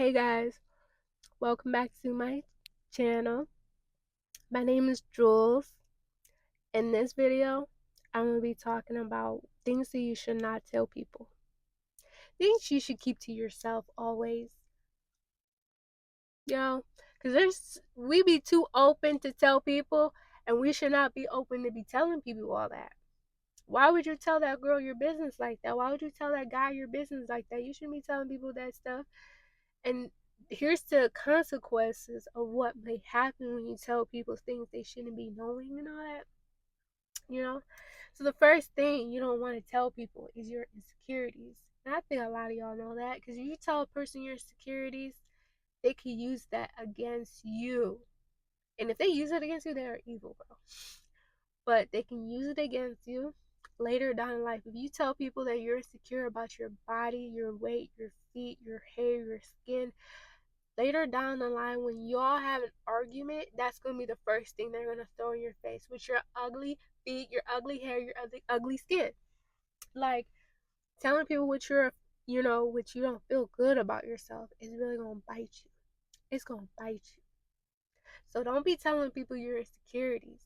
Hey guys, welcome back to my channel. My name is Jules. In this video, I'm going to be talking about things that you should not tell people. Things you should keep to yourself always. Because we be too open to tell people, and we should not be open to be telling people all that. Why would you tell that girl your business like that? Why would you tell that guy your business like that? You shouldn't be telling people that stuff. And here's the consequences of what may happen when you tell people things they shouldn't be knowing and all that, you know? So the first thing you don't want to tell people is your insecurities. And I think a lot of y'all know that because if you tell a person your insecurities, they can use that against you. And if they use it against you, they are evil, bro. But they can use it against you later down in life. If you tell people that you're insecure about your body, your weight, your feet, your hair, your skin, later down the line when y'all have an argument, that's going to be the first thing they're going to throw in your face with your ugly feet, your ugly hair, your ugly skin. Like, telling people what you don't feel good about yourself is really going to bite you. It's going to bite you. So don't be telling people your insecurities.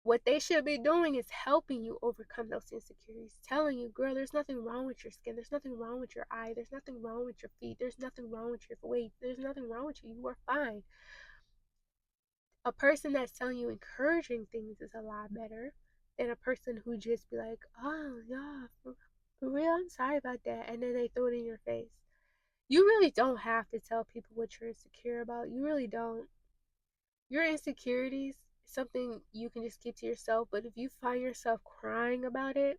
What they should be doing is helping you overcome those insecurities. Telling you, girl, there's nothing wrong with your skin. There's nothing wrong with your eye. There's nothing wrong with your feet. There's nothing wrong with your weight. There's nothing wrong with you. You are fine. A person that's telling you encouraging things is a lot better than a person who just be like, oh, yeah, for real, I'm sorry about that. And then they throw it in your face. You really don't have to tell people what you're insecure about. You really don't. Your insecurities is something you can just keep to yourself. But if you find yourself crying about it,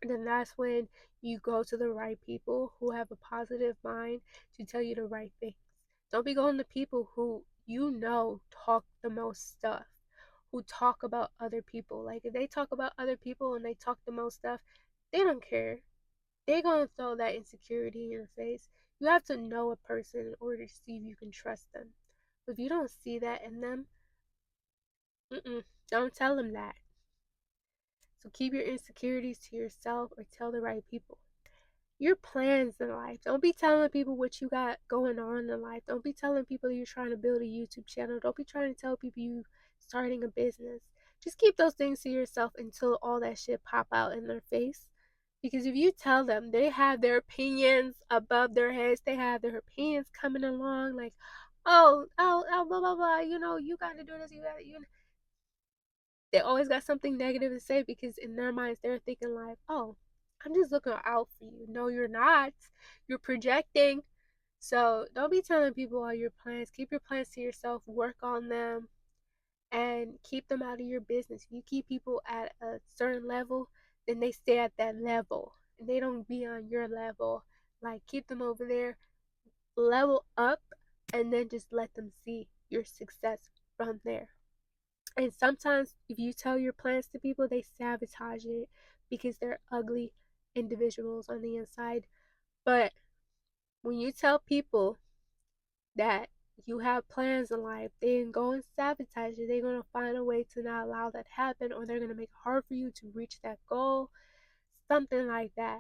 then that's when you go to the right people who have a positive mind to tell you the right things. Don't be going to people who talk the most stuff, who talk about other people. Like if they talk about other people and they talk the most stuff, they don't care. They're gonna throw that insecurity in your face. You have to know a person in order to see if you can trust them. But if you don't see that in them, don't tell them that. So keep your insecurities to yourself or tell the right people. Your plans in life. Don't be telling people what you got going on in life. Don't be telling people you're trying to build a YouTube channel. Don't be trying to tell people you starting a business. Just keep those things to yourself until all that shit pop out in their face. Because if you tell them, they have their opinions above their heads. They have their opinions coming along like, blah, blah, blah. You got to do this. They always got something negative to say because in their minds, they're thinking like, oh, I'm just looking out for you. No, you're not. You're projecting. So don't be telling people all your plans. Keep your plans to yourself. Work on them and keep them out of your business. If you keep people at a certain level, then they stay at that level. And they don't be on your level. Like keep them over there, level up, and then just let them see your success from there. And sometimes if you tell your plans to people, they sabotage it because they're ugly individuals on the inside. But when you tell people that you have plans in life, they ain't go and sabotage it. They're going to find a way to not allow that to happen, or they're going to make it hard for you to reach that goal, something like that.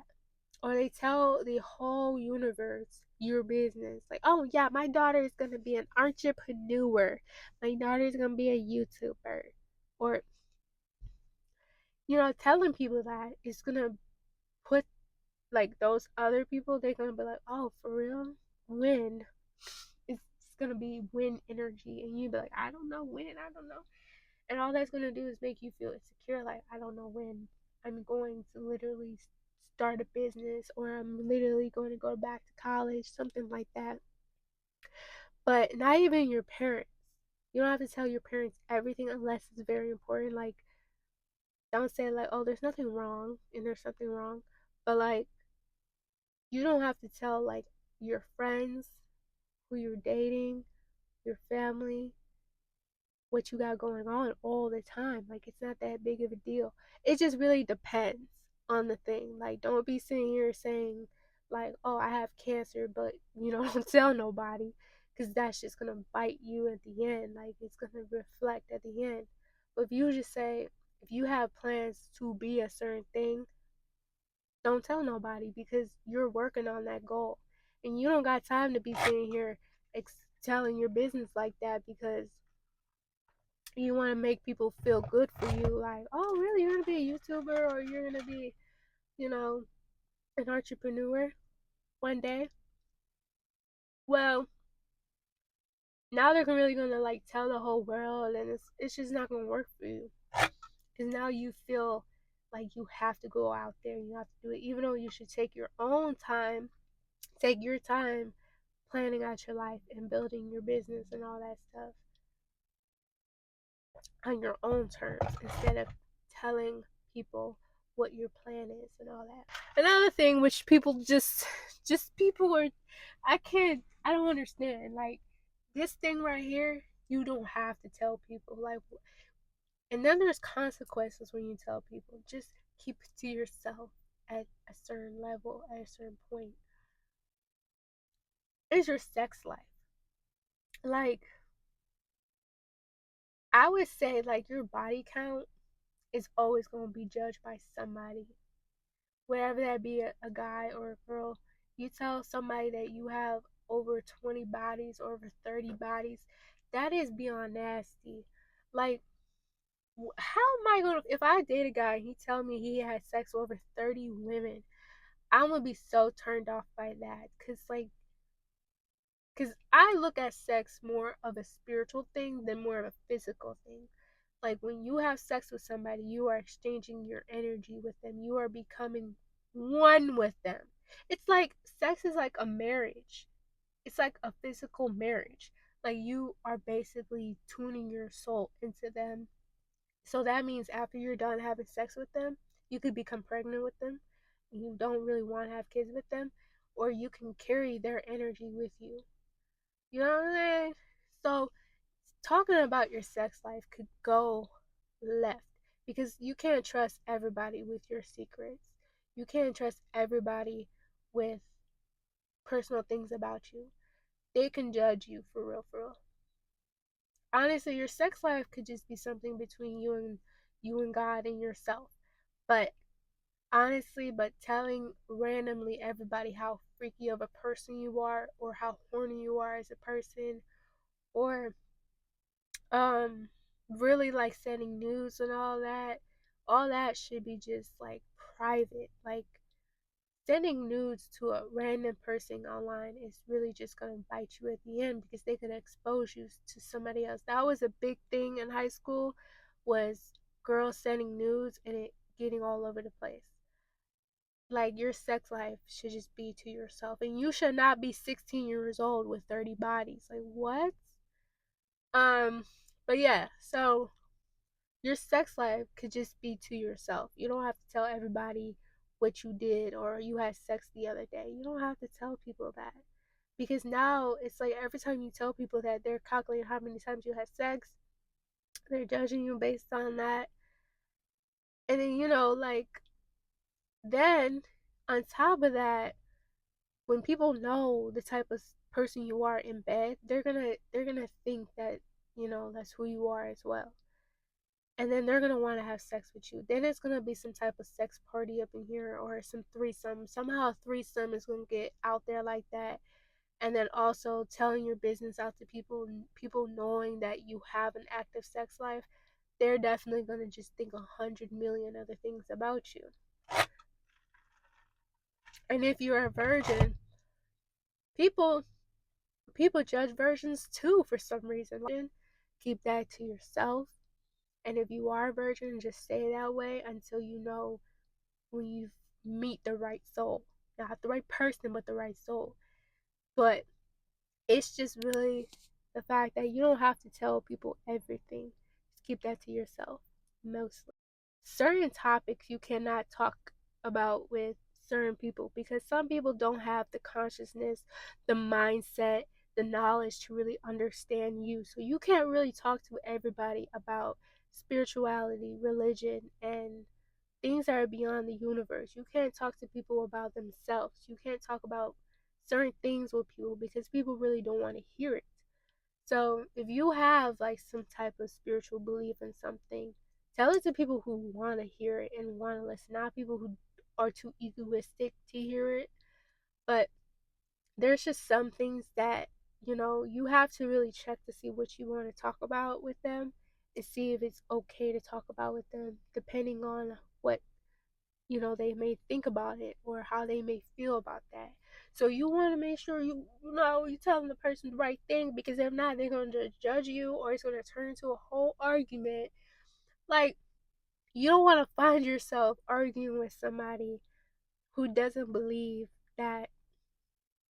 Or they tell the whole universe your business. Like, oh yeah, my daughter is going to be an entrepreneur. My daughter is going to be a YouTuber. Or telling people that is gonna put like those other people, they're gonna be like, oh, for real? When? It's gonna be win energy, and you be like, I don't know when, I don't know. And all that's gonna do is make you feel insecure, like, I don't know when I'm going to literally start a business, or I'm literally going to go back to college, something like that. But not even your parents. You don't have to tell your parents everything unless it's very important. Like, don't say like, oh, there's nothing wrong and there's something wrong. But like, you don't have to tell like your friends, who you're dating, your family, what you got going on all the time. Like, it's not that big of a deal. It just really depends on the thing. Like, don't be sitting here saying like, oh, I have cancer, but don't tell nobody, because that's just gonna bite you at the end. Like, it's gonna reflect at the end. But if you just say, if you have plans to be a certain thing, don't tell nobody, because you're working on that goal. And you don't got time to be sitting here telling your business like that because you want to make people feel good for you. Like, oh, really? You're going to be a YouTuber or you're going to be, you know, an entrepreneur one day? Well, now they're really going to like tell the whole world and it's just not going to work for you. Because now you feel like you have to go out there and you have to do it, even though you should take your own time, take your time planning out your life and building your business and all that stuff on your own terms instead of telling people what your plan is and all that. Another thing which people just people are I don't understand. Like this thing right here, you don't have to tell people. Like and then there's consequences when you tell people. Just keep it to yourself at a certain level, at a certain point. Is your sex life. Like I would say like your body count is always going to be judged by somebody, whether that be a guy or a girl. You tell somebody that you have over 20 bodies or over 30 bodies, that is beyond nasty. Like, how am I going to, if I date a guy and he tell me he had sex with over 30 women, I'm going to be so turned off by that. Because I look at sex more of a spiritual thing than more of a physical thing. Like when you have sex with somebody, you are exchanging your energy with them. You are becoming one with them. It's like sex is like a marriage. It's like a physical marriage. Like you are basically tuning your soul into them. So that means after you're done having sex with them, you could become pregnant with them. You don't really want to have kids with them, or you can carry their energy with you. You know what I'm saying? So talking about your sex life could go left because you can't trust everybody with your secrets. You can't trust everybody with personal things about you. They can judge you for real, for real. Honestly, your sex life could just be something between you and God and yourself. But honestly, but telling randomly everybody how freaky of a person you are or how horny you are as a person or um really like sending news and all that should be just like private. Like sending nudes to a random person online is really just gonna bite you at the end because they could expose you to somebody else. That was a big thing in high school, was girls sending nudes and it getting all over the place. Like your sex life should just be to yourself, and you should not be 16 years old with 30 bodies. Like what? Um, but yeah, so your sex life could just be to yourself. You don't have to tell everybody what you did or you had sex the other day. You don't have to tell people that. Because now it's like every time you tell people that, they're calculating how many times you had sex. They're judging you based on that. And then, like, then on top of that, when people know the type of person you are in bed, they're gonna think that, that's who you are as well. And then they're gonna want to have sex with you. Then it's gonna be some type of sex party up in here or some threesome. Somehow a threesome is gonna get out there like that. And then also telling your business out to people, people knowing that you have an active sex life, they're definitely gonna just think 100 million other things about you. And if you're a virgin, people people judge virgins too for some reason. Keep that to yourself. And if you are a virgin, just stay that way until you know when you meet the right soul. Not the right person, but the right soul. But it's just really the fact that you don't have to tell people everything. Just keep that to yourself, mostly. Certain topics you cannot talk about with certain people because some people don't have the consciousness, the mindset, the knowledge to really understand you. So you can't really talk to everybody about spirituality, religion, and things that are beyond the universe. You can't talk to people about themselves. You can't talk about certain things with people because people really don't want to hear it. So if you have like some type of spiritual belief in something, tell it to people who want to hear it and want to listen, not people who are too egoistic to hear it. But there's just some things that, you have to really check to see what you want to talk about with them and see if it's okay to talk about with them, depending on what, they may think about it or how they may feel about that. So you want to make sure you telling the person the right thing, because if not, they're going to judge you or it's going to turn into a whole argument. Like, you don't want to find yourself arguing with somebody who doesn't believe that,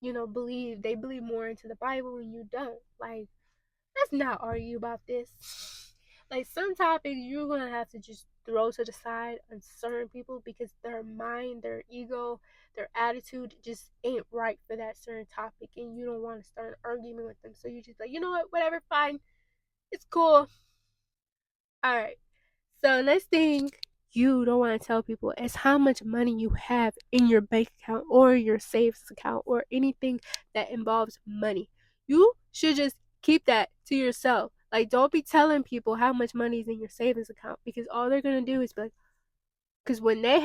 they believe more into the Bible and you don't. Like, let's not argue about this. Like, some topics you're gonna have to just throw to the side on certain people because their mind, their ego, their attitude just ain't right for that certain topic, and you don't want to start an argument with them. So you just like, you know what, whatever, fine, it's cool. All right. So next thing you don't want to tell people is how much money you have in your bank account or your savings account or anything that involves money. You should just keep that to yourself. Like, don't be telling people how much money is in your savings account, because all they're gonna do is be like, because when they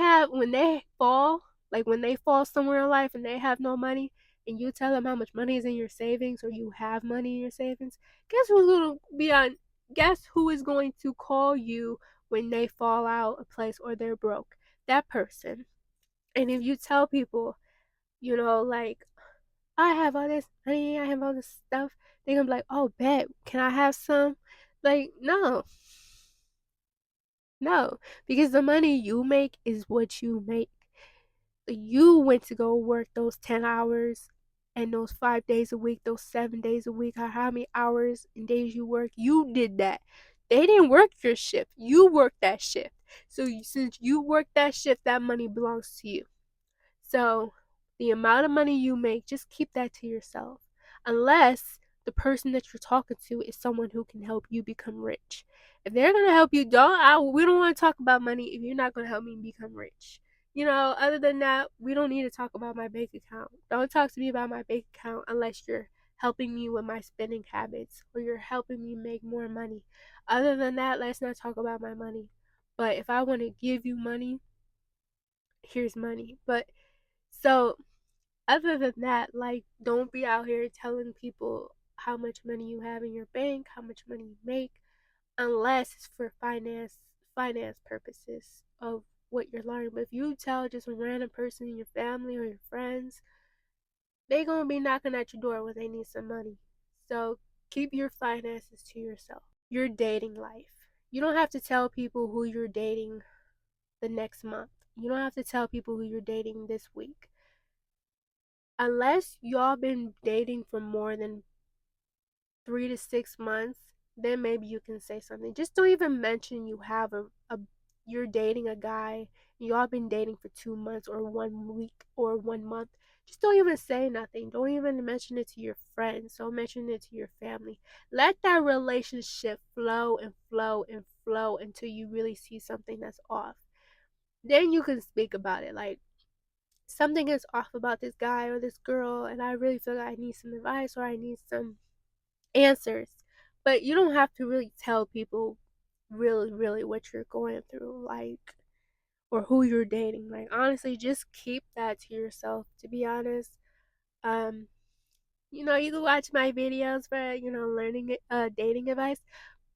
fall somewhere in life and they have no money, and you tell them how much money is in your savings or you have money in your savings, guess who's gonna be on? Guess who is going to call you when they fall out of place or they're broke? That person. And if you tell people, like, I have all this money, I have all this stuff, they're gonna be like, oh, bet, can I have some? Like, no, no, because the money you make is what you make. You went to go work those 10 hours and those 5 days a week, those 7 days a week, or how many hours and days you work. You did that. They didn't work your shift. You worked that shift. So since you worked that shift, that money belongs to you. So the amount of money you make, just keep that to yourself. Unless the person that you're talking to is someone who can help you become rich. If they're gonna help you, we don't want to talk about money if you're not gonna help me become rich. Other than that, we don't need to talk about my bank account. Don't talk to me about my bank account unless you're helping me with my spending habits or you're helping me make more money. Other than that, let's not talk about my money. But if I want to give you money, here's money. But so, other than that, like, don't be out here telling people how much money you have in your bank, how much money you make, unless it's for finance purposes of what you're learning. But if you tell just a random person in your family or your friends, they gonna be knocking at your door when they need some money. So keep your finances to yourself. Your dating life. You don't have to tell people who you're dating the next month. You don't have to tell people who you're dating this week. Unless y'all been dating for more than 3 to 6 months, then maybe you can say something. Just don't even mention you have you're dating a guy, y'all been dating for 2 months or 1 week or 1 month. Just don't even say nothing. Don't even mention it to your friends. Don't mention it to your family. Let that relationship flow and flow and flow until you really see something that's off. Then you can speak about it. Like, something is off about this guy or this girl, and I really feel like I need some advice or I need some answers. But you don't have to really tell people really, really what you're going through, like, or who you're dating. Like, honestly, just keep that to yourself, to be honest. Um, you can watch my videos for, learning dating advice.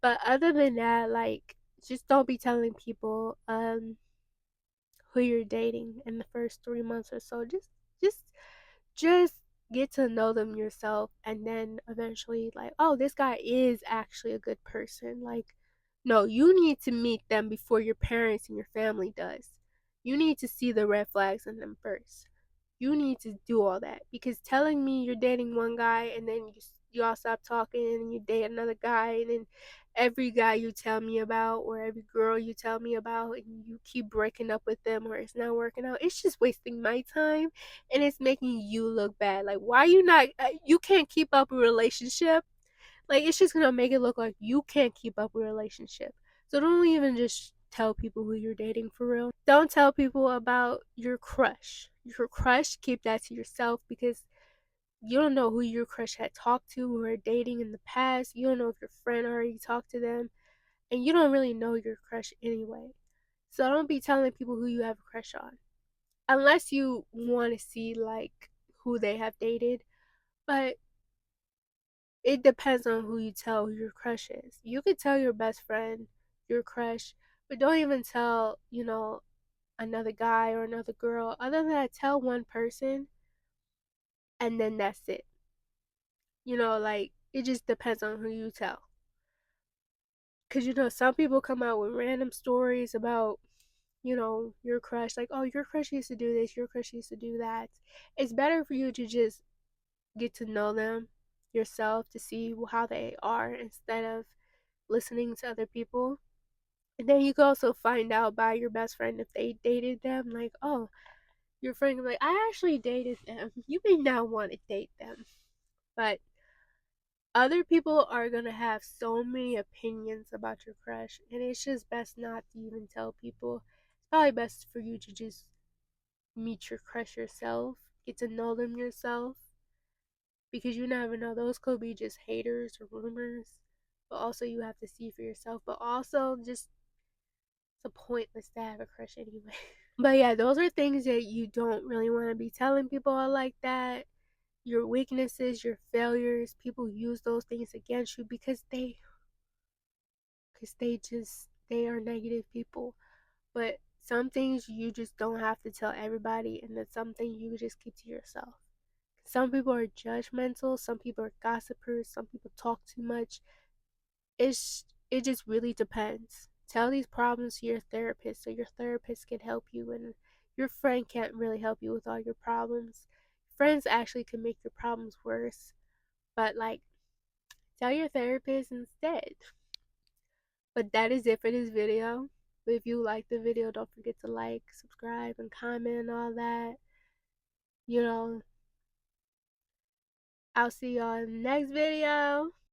But other than that, like, just don't be telling people who you're dating in the first 3 months or so. Just just get to know them yourself, and then eventually, like, oh, this guy is actually a good person. Like, no, you need to meet them before your parents and your family does. You need to see the red flags in them first. You need to do all that, because telling me you're dating one guy and then you all stop talking and you date another guy, and then every guy you tell me about or every girl you tell me about and you keep breaking up with them or it's not working out, it's just wasting my time and it's making you look bad. Like, why you not you can't keep up a relationship? Like, it's just gonna make it look like you can't keep up a relationship. So don't even just tell people who you're dating, for real. Don't tell people about your crush. Your crush, keep that to yourself, because you don't know who your crush had talked to or dating in the past. You don't know if your friend already talked to them, and you don't really know your crush anyway. So don't be telling people who you have a crush on unless you want to see, like, who they have dated. But it depends on who you tell who your crush is. You could tell your best friend your crush, but don't even tell, another guy or another girl. Other than that, tell one person and then that's it. Like it just depends on who you tell. Cause some people come out with random stories about, your crush, like, oh, your crush used to do this, your crush used to do that. It's better for you to just get to know them yourself to see how they are instead of listening to other people. And then you can also find out by your best friend if they dated them. Like, oh, your friend can be like, I actually dated them. You may not want to date them. But other people are going to have so many opinions about your crush. And it's just best not to even tell people. It's probably best for you to just meet your crush yourself, get to know them yourself. Because you never know, those could be just haters or rumors. But also, you have to see for yourself. But also, just it's pointless to have a crush anyway. But yeah, those are things that you don't really want to be telling people all like that. Your weaknesses, your failures, people use those things against you because they are negative people. But some things you just don't have to tell everybody, and then some things you just keep to yourself. Some people are judgmental, some people are gossipers, some people talk too much. It just really depends. Tell these problems to your therapist so your therapist can help you, and your friend can't really help you with all your problems. Friends actually can make your problems worse, but like tell your therapist instead. But that is it for this video. But if you like the video, don't forget to like, subscribe, and comment and all that. You know, I'll see y'all in the next video.